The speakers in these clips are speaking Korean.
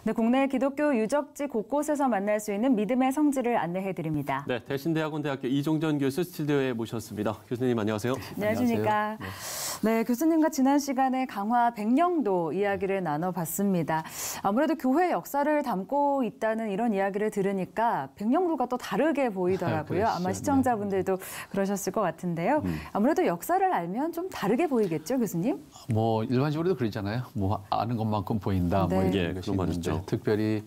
네, 국내 기독교 유적지 곳곳에서 만날 수 있는 믿음의 성지를 안내해드립니다. 네, 대신대학원대학교 이종전 교수 스튜디오에 모셨습니다. 교수님 안녕하세요. 안녕하십니까. 네, 교수님과 지난 시간에 강화 백령도 이야기를 나눠봤습니다. 아무래도 교회 역사를 담고 있다는 이런 이야기를 들으니까 백령도가 또 다르게 보이더라고요. 아마 시청자분들도 그러셨을 것 같은데요. 아무래도 역사를 알면 좀 다르게 보이겠죠, 교수님? 뭐 일반적으로도 그러잖아요. 뭐 아는 것만큼 보인다. 네. 뭐 예, 이런 것이 그런 있는데 말이죠. 특별히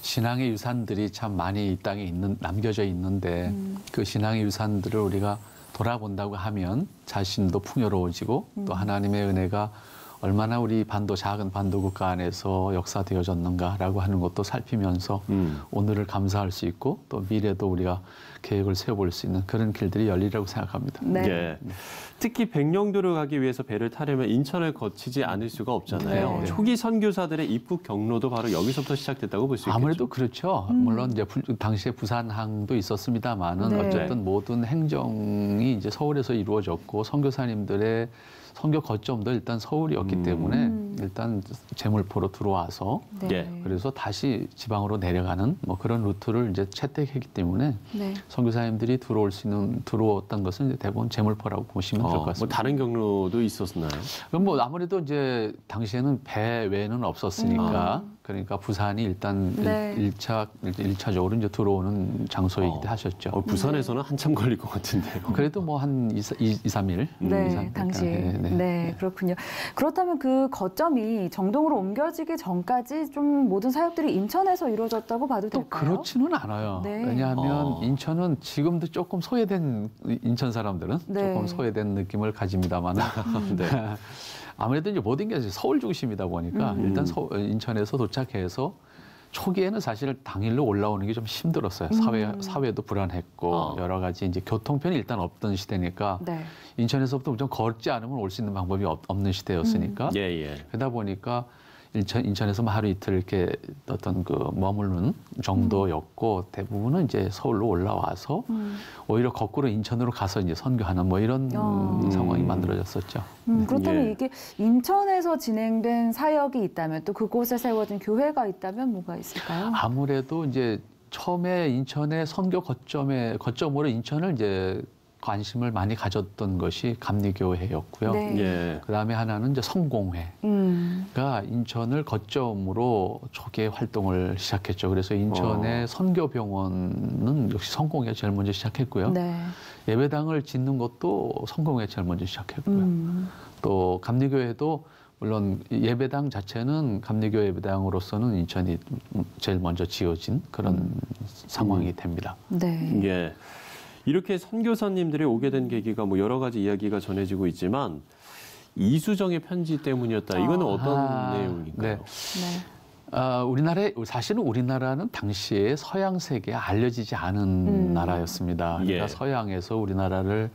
신앙의 유산들이 참 많이 이 땅에 남겨져 있는데 그 신앙의 유산들을 우리가 돌아본다고 하면 자신도 풍요로워지고 또 하나님의 은혜가 얼마나 우리 작은 반도 국가 안에서 역사되어졌는가라고 하는 것도 살피면서 오늘을 감사할 수 있고 또 미래도 우리가 계획을 세워볼 수 있는 그런 길들이 열리라고 생각합니다. 네. 예. 특히 백령도를 가기 위해서 배를 타려면 인천을 거치지 않을 수가 없잖아요. 네. 초기 선교사들의 입국 경로도 바로 여기서부터 시작됐다고 볼 수 있겠죠. 아무래도 그렇죠. 물론 이제 당시에 부산항도 있었습니다만은 네. 어쨌든 모든 행정이 이제 서울에서 이루어졌고 선교사님들의 선교 거점도 일단 서울이었기 때문에 일단 제물포로 들어와서 네. 예. 그래서 다시 지방으로 내려가는 뭐 그런 루트를 이제 채택했기 때문에 네. 선교사님들이 들어왔던 것은 이제 대부분 제물포라고 보시면 될 것 뭐 같습니다. 다른 경로도 있었나요? 그럼 뭐 아무래도 이제 당시에는 배 외에는 없었으니까 그러니까 부산이 일단 네. 1차적으로 이제 들어오는 장소이기도 하셨죠. 부산에서는 한참 걸릴 것 같은데요. 그래도 뭐 한 2, 3일. 네, 당시에. 네, 그렇군요. 그렇다면 그 거점이 정동으로 옮겨지기 전까지 좀 모든 사역들이 인천에서 이루어졌다고 봐도 또 될까요? 그렇지는 않아요. 네. 왜냐하면 인천은 지금도 조금 소외된 인천 사람들은 네. 조금 소외된 느낌을 가집니다만 네. 아무래도 이제 모든 게 서울 중심이다 보니까 일단 인천에서 도착해서 초기에는 사실 당일로 올라오는 게 좀 힘들었어요. 사회도 불안했고 여러 가지 이제 교통편이 일단 없던 시대니까 네. 인천에서부터 좀 걷지 않으면 올 수 있는 방법이 없는 시대였으니까 예, 예. 그러다 보니까 인천에서 하루 이틀 이렇게 어떤 그 머무르는 정도였고 대부분은 이제 서울로 올라와서 오히려 거꾸로 인천으로 가서 이제 선교하는 뭐 이런 상황이 만들어졌었죠. 그렇다면 예. 이게 인천에서 진행된 사역이 있다면 또 그곳에 세워진 교회가 있다면 뭐가 있을까요? 아무래도 이제 처음에 인천의 선교 거점으로 인천을 이제 관심을 많이 가졌던 것이 감리교회였고요. 네. 예. 그다음에 하나는 이제 성공회가 인천을 거점으로 초기에 활동을 시작했죠. 그래서 인천의 선교병원은 역시 성공회가 제일 먼저 시작했고요. 네. 예배당을 짓는 것도 성공회가 제일 먼저 시작했고요. 또 감리교회도 물론 예배당 자체는 감리교 예배당으로서는 인천이 제일 먼저 지어진 그런 상황이 됩니다. 네. 예. 이렇게 선교사님들이 오게 된 계기가 뭐 여러 가지 이야기가 전해지고 있지만 이수정의 편지 때문이었다. 이거는 어떤 내용인가요? 네. 사실은 우리나라는 당시에 서양 세계에 알려지지 않은 나라였습니다. 그러니까 예. 서양에서 우리나라를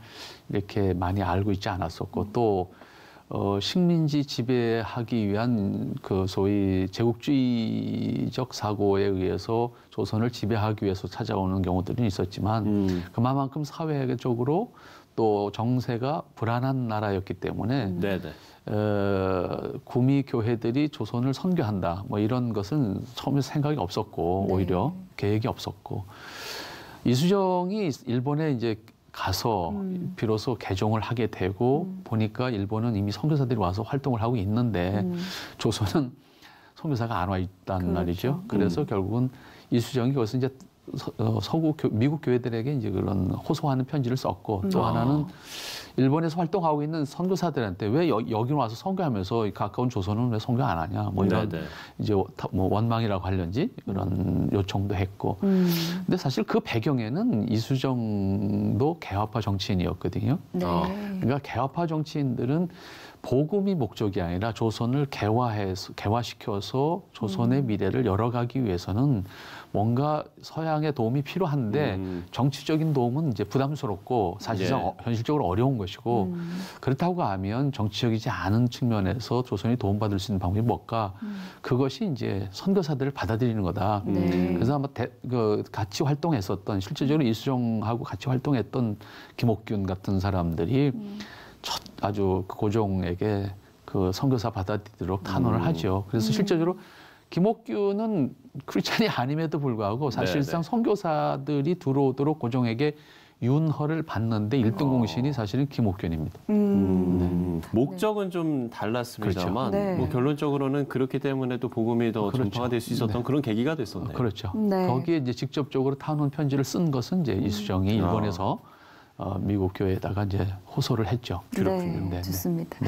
이렇게 많이 알고 있지 않았었고 또 식민지 지배하기 위한 그 소위 제국주의적 사고에 의해서 조선을 지배하기 위해서 찾아오는 경우들은 있었지만 그만큼 사회적으로 또 정세가 불안한 나라였기 때문에 네네. 구미 교회들이 조선을 선교한다 뭐 이런 것은 처음에 생각이 없었고 네. 오히려 계획이 없었고 이수정이 일본에 이제 가서 비로소 개종을 하게 되고 보니까 일본은 이미 선교사들이 와서 활동을 하고 있는데 조선은 선교사가 안 와 있단 그렇죠. 말이죠. 그래서 결국은 이수정이 거기서 이제 미국 교회들에게 이제 그런 호소하는 편지를 썼고 또 하나는 일본에서 활동하고 있는 선교사들한테 왜 여기 와서 선교하면서 가까운 조선은 왜 선교 안 하냐 뭐 이런 네네. 이제 뭐 원망이라고 하려는지 그런 요청도 했고 근데 사실 그 배경에는 이수정도 개화파 정치인이었거든요. 네. 그러니까 개화파 정치인들은 복음이 목적이 아니라 조선을 개화시켜서 조선의 미래를 열어가기 위해서는 뭔가 서양의 도움이 필요한데 정치적인 도움은 이제 부담스럽고 사실상 예. 현실적으로 어려운 것이고 그렇다고 하면 정치적이지 않은 측면에서 조선이 도움받을 수 있는 방법이 뭘까? 그것이 이제 선교사들을 받아들이는 거다. 네. 그래서 아마 같이 활동했었던 실제적으로 이수정하고 같이 활동했던 김옥균 같은 사람들이 아주 그 고종에게 그 선교사 받아들이도록 탄원을 하죠. 그래서 실제적으로 김옥규는 크리스찬이 아님에도 불구하고 사실상 선교사들이 들어오도록 고종에게 윤허를 받는데 1등 공신이 사실은 김옥균입니다. 목적은 좀 달랐습니다만 그렇죠. 뭐 결론적으로는 그렇기 때문에 또 복음이 더 전파가 될 수 있었던 그런 계기가 됐었네요. 그렇죠. 거기에 이제 직접적으로 탄원 편지를 쓴 것은 이제 이수정이 일본에서 미국 교회에다가 이제 호소를 했죠. 네, 좋습니다.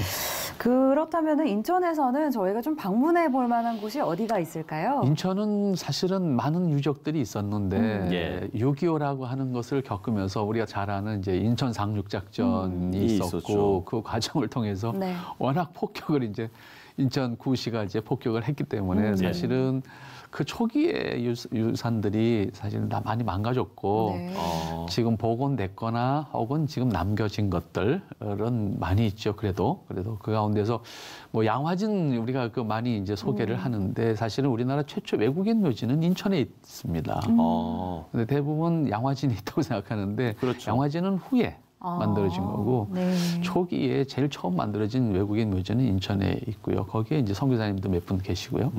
그렇다면 인천에서는 저희가 좀 방문해 볼 만한 곳이 어디가 있을까요? 인천은 사실은 많은 유적들이 있었는데 6.25라고 하는 것을 겪으면서 우리가 잘 아는 이제 인천 상륙작전이 있었고 그 과정을 통해서 워낙 폭격을 이제 인천구시가 이제 폭격을 했기 때문에 사실은 그 초기의 유산들이 사실은 다 많이 망가졌고 지금 복원됐거나 혹은 지금 남겨진 것들은 많이 있죠. 그래도 그 가운데서 뭐 양화진 우리가 그 많이 이제 소개를 하는데 사실은 우리나라 최초 외국인 묘지는 인천에 있습니다. 근데 대부분 양화진이 있다고 생각하는데 양화진은 후에 만들어진 거고 초기에 제일 처음 만들어진 외국인 묘지는 인천에 있고요. 거기에 이제 선교사님도 몇 분 계시고요.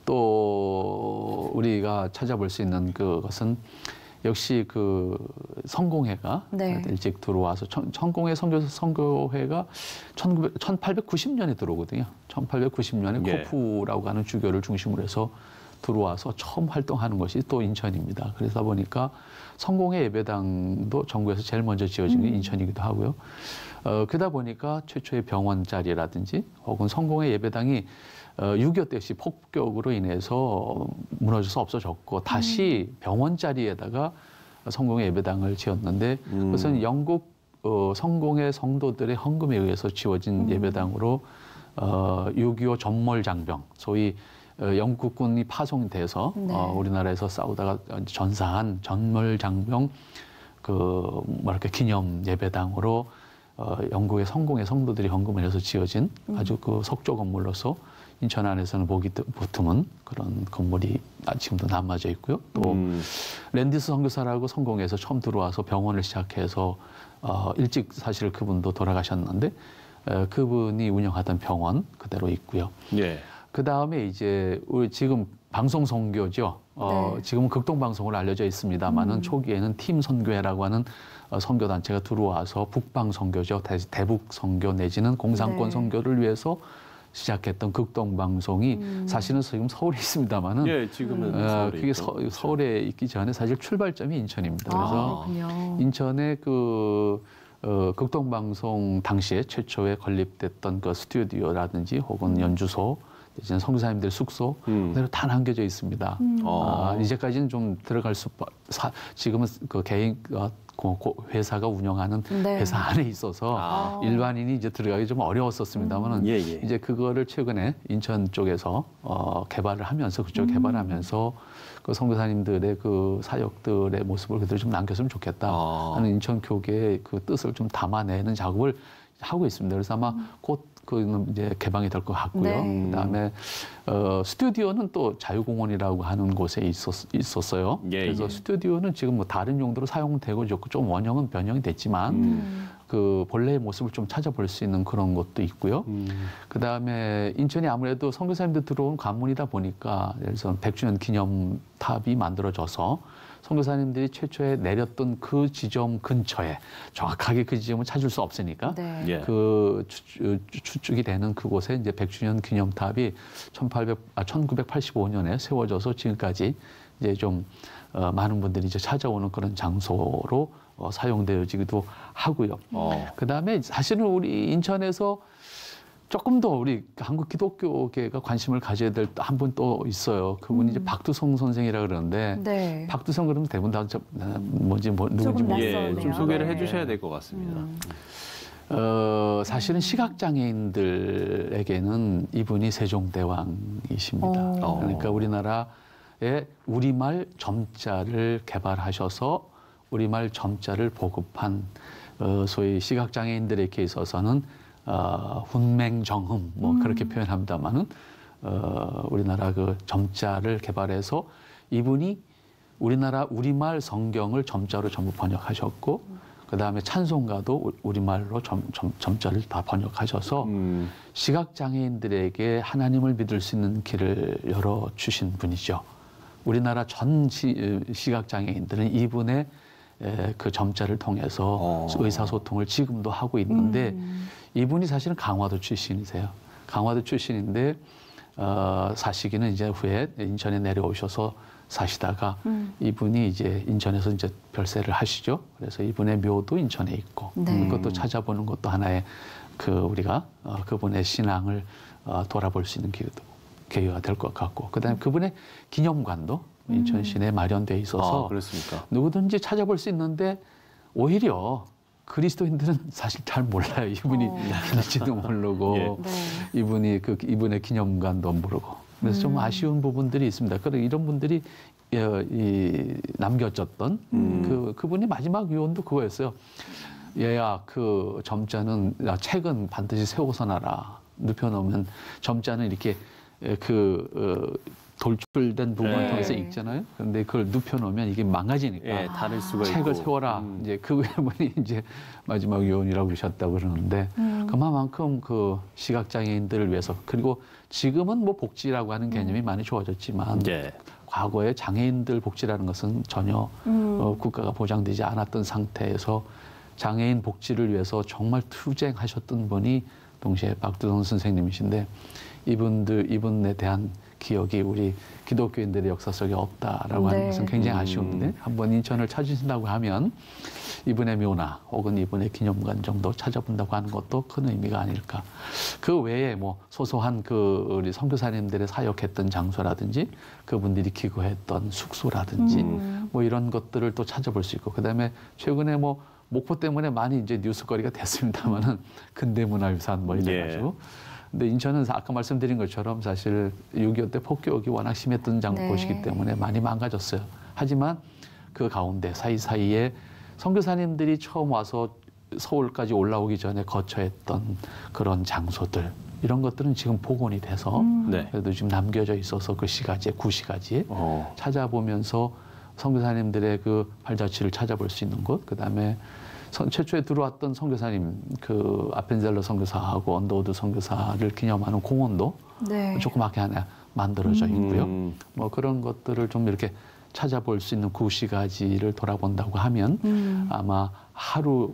또 우리가 찾아볼 수 있는 그것은 역시 그 성공회가 일찍 들어와서 성공회 선교회가 1890년에 들어오거든요. 1890년에 코프라고 하는 주교를 중심으로 해서 들어와서 처음 활동하는 것이 또 인천입니다. 그러다 보니까 성공회 예배당도 전국에서 제일 먼저 지어진 게 인천이기도 하고요. 그러다 보니까 최초의 병원 자리라든지 혹은 성공회 예배당이 6.25 때 역시 폭격으로 인해서 무너져서 없어졌고 다시 병원 자리에다가 성공회 예배당을 지었는데 그것은 영국 성공회 성도들의 헌금에 의해서 지어진 예배당으로 6.25 전몰장병 소위 영국군이 파송돼서 우리나라에서 싸우다가 전사한 전몰장병 그 뭐랄까 기념 예배당으로 영국의 성공회 성도들이 헌금을 해서 지어진 아주 그 석조 건물로서 인천 안에서는 보기 드문 그런 건물이 지금도 남아져 있고요. 또 랜디스 선교사라고 성공해서 처음 들어와서 병원을 시작해서 일찍 사실 그분도 돌아가셨는데 그분이 운영하던 병원 그대로 있고요. 그 다음에 이제 우리 지금 방송 선교죠. 지금은 극동 방송으로 알려져 있습니다만은 초기에는 팀 선교회라고 하는 선교 단체가 들어와서 북방 선교죠. 대북 선교 내지는 공산권 선교를 위해서 시작했던 극동 방송이 사실은 지금 서울에 있습니다만은 지금은 서울에 그게 서울에 있기 전에 사실 출발점이 인천입니다. 그래서 인천에 그 극동 방송 당시에 최초에 건립됐던 그 스튜디오라든지 혹은 연주소 이제 선교사님들 숙소 그대로 다 남겨져 있습니다. 이제까지는 좀 들어갈 지금은 그 개인 회사가 운영하는 회사 안에 있어서 일반인이 이제 들어가기 좀 어려웠었습니다만은 이제 그거를 최근에 인천 쪽에서 개발을 하면서 그쪽 개발하면서 그 선교사님들의 그 사역들의 모습을 그대로 좀 남겼으면 좋겠다 하는 인천 교계의 그 뜻을 좀 담아내는 작업을 하고 있습니다. 그래서 아마 곧 그는 이제 개방이 될 것 같고요. 그다음에 스튜디오는 또 자유공원이라고 하는 곳에 있었어요. 그래서 스튜디오는 지금 뭐 다른 용도로 사용되고 있고 좀 원형은 변형이 됐지만 그 본래의 모습을 좀 찾아볼 수 있는 그런 것도 있고요. 그다음에 인천이 아무래도 선교사님들 들어온 관문이다 보니까 예를 들어서 100주년 기념탑이 만들어져서 선교사님들이 최초에 내렸던 그 지점 근처에 정확하게 그 지점을 찾을 수 없으니까 그 추측이 되는 그곳에 이제 100주년 기념탑이 1985년에 세워져서 지금까지 이제 좀 많은 분들이 이제 찾아오는 그런 장소로 사용되어지기도 하고요. 그다음에 사실은 우리 인천에서 조금 더 우리 한국 기독교계가 관심을 가져야 될 한 분 또 있어요. 그분이 이제 박두성 선생이라 그러는데 박두성 그러면 대부분 다 누군지 모르겠어요. 좀 소개를 해주셔야 될 것 같습니다. 사실은 시각장애인들에게는 이분이 세종대왕이십니다. 그러니까 우리나라에 우리말 점자를 개발하셔서 우리말 점자를 보급한 소위 시각장애인들에게 있어서는 훈맹정음 뭐 그렇게 표현합니다만은 우리나라 그 점자를 개발해서 이분이 우리나라 우리말 성경을 점자로 전부 번역하셨고 그다음에 찬송가도 우리말로 점자를 다 번역하셔서 시각장애인들에게 하나님을 믿을 수 있는 길을 열어주신 분이죠. 우리나라 전 시각장애인들은 이분의 그 점자를 통해서 의사소통을 지금도 하고 있는데 이분이 사실은 강화도 출신이세요. 강화도 출신인데 사시기는 이제 후에 인천에 내려오셔서 사시다가 이분이 이제 인천에서 이제 별세를 하시죠. 그래서 이분의 묘도 인천에 있고 그것도 찾아보는 것도 하나의 그 우리가 그분의 신앙을 돌아볼 수 있는 기회가 될 것 같고 그다음에 그분의 기념관도 인천 시내에 마련돼 있어서 그렇습니까? 누구든지 찾아볼 수 있는데 오히려 그리스도인들은 사실 잘 몰라요. 이분이 있는지도 모르고 이분이 이분의 기념관도 모르고 그래서 좀 아쉬운 부분들이 있습니다. 그리고 이런 분들이 남겨졌던 그분이 마지막 유언도 그거였어요. 얘야 그 점자는 책은 반드시 세워서 놔라. 눕혀놓으면 점자는 이렇게 돌출된 부분을 통해서 읽잖아요. 그런데 그걸 눕혀놓으면 이게 망가지니까 다를 수가 책을 있고. 세워라. 이제 그분이 이제 마지막 요원이라고 그러셨다고 그러는데 그만큼 그 시각장애인들을 위해서 그리고 지금은 뭐 복지라고 하는 개념이 많이 좋아졌지만 과거에 장애인들 복지라는 것은 전혀 국가가 보장되지 않았던 상태에서 장애인 복지를 위해서 정말 투쟁하셨던 분이 동시에 박두성 선생님이신데 이분에 대한 기억이 우리 기독교인들의 역사 속에 없다라고 하는 것은 굉장히 아쉬운데 한번 인천을 찾으신다고 하면 이분의 묘나 혹은 이분의 기념관 정도 찾아본다고 하는 것도 큰 의미가 아닐까. 그 외에 뭐 소소한 우리 선교사님들의 사역했던 장소라든지 그분들이 기거했던 숙소라든지 뭐 이런 것들을 또 찾아볼 수 있고 그다음에 최근에 뭐 목포 때문에 많이 이제 뉴스거리가 됐습니다만은 근대문화유산 뭐 이래가지고. 근데 인천은 아까 말씀드린 것처럼 사실 6.25 때 폭격이 워낙 심했던 곳이기 때문에 많이 망가졌어요. 하지만 그 가운데 사이사이에 선교사님들이 처음 와서 서울까지 올라오기 전에 거처했던 그런 장소들 이런 것들은 지금 복원이 돼서 그래도 지금 남겨져 있어서 그 시가지에 구시가지에 찾아보면서 선교사님들의 그 발자취를 찾아볼 수 있는 곳 그다음에 최초에 들어왔던 선교사님 그 아펜젤러 선교사하고 언더우드 선교사를 기념하는 공원도 조그맣게 하나 만들어져 있고요. 뭐 그런 것들을 좀 이렇게 찾아볼 수 있는 구시가지를 돌아본다고 하면 아마 하루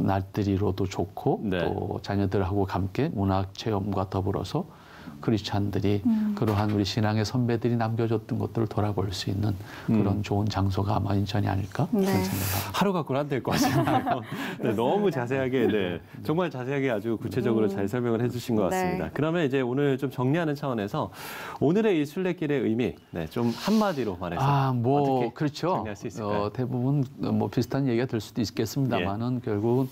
날들이로도 좋고 또 자녀들하고 함께 문학 체험과 더불어서 크리스찬들이 그러한 우리 신앙의 선배들이 남겨줬던 것들을 돌아볼 수 있는 그런 좋은 장소가 아마 인천이 아닐까 그런 생각합니다. 하루 갖고는 안 될 것 같습니다. 너무 자세하게 정말 자세하게 아주 구체적으로 잘 설명을 해주신 것 같습니다. 그러면 이제 오늘 좀 정리하는 차원에서 오늘의 이 순례길의 의미 좀 한마디로 말해서 어떻게 그렇죠. 정리할 수 있을까요? 대부분 뭐 비슷한 얘기가 될 수도 있겠습니다만은 결국은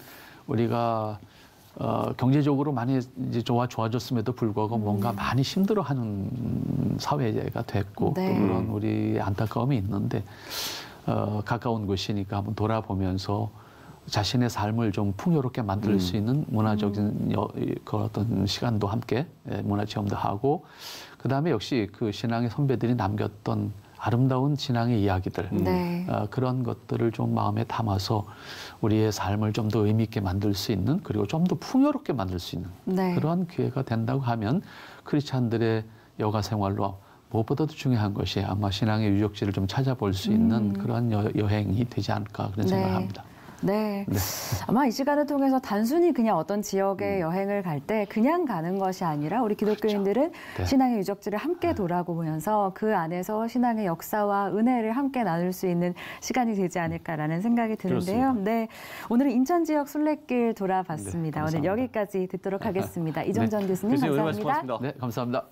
우리가 경제적으로 많이 이제 좋아졌음에도 불구하고 뭔가 많이 힘들어하는 사회가 됐고 또 그런 우리 안타까움이 있는데 가까운 곳이니까 한번 돌아보면서 자신의 삶을 좀 풍요롭게 만들 수 있는 문화적인 그 어떤 시간도 함께 문화체험도 하고 그다음에 역시 그 신앙의 선배들이 남겼던 아름다운 신앙의 이야기들 그런 것들을 좀 마음에 담아서 우리의 삶을 좀 더 의미 있게 만들 수 있는 그리고 좀 더 풍요롭게 만들 수 있는 그러한 기회가 된다고 하면 크리스찬들의 여가 생활로 무엇보다도 중요한 것이 아마 신앙의 유적지를 좀 찾아볼 수 있는 그런 여행이 되지 않을까 그런 생각을 합니다. 아마 이 시간을 통해서 단순히 그냥 어떤 지역에 여행을 갈 때 그냥 가는 것이 아니라 우리 기독교인들은 신앙의 유적지를 함께 돌아보면서 그 안에서 신앙의 역사와 은혜를 함께 나눌 수 있는 시간이 되지 않을까라는 생각이 드는데요. 오늘은 인천 지역 순례길 돌아봤습니다. 오늘 여기까지 듣도록 하겠습니다. 이정전 교수님 감사합니다. 네, 감사합니다.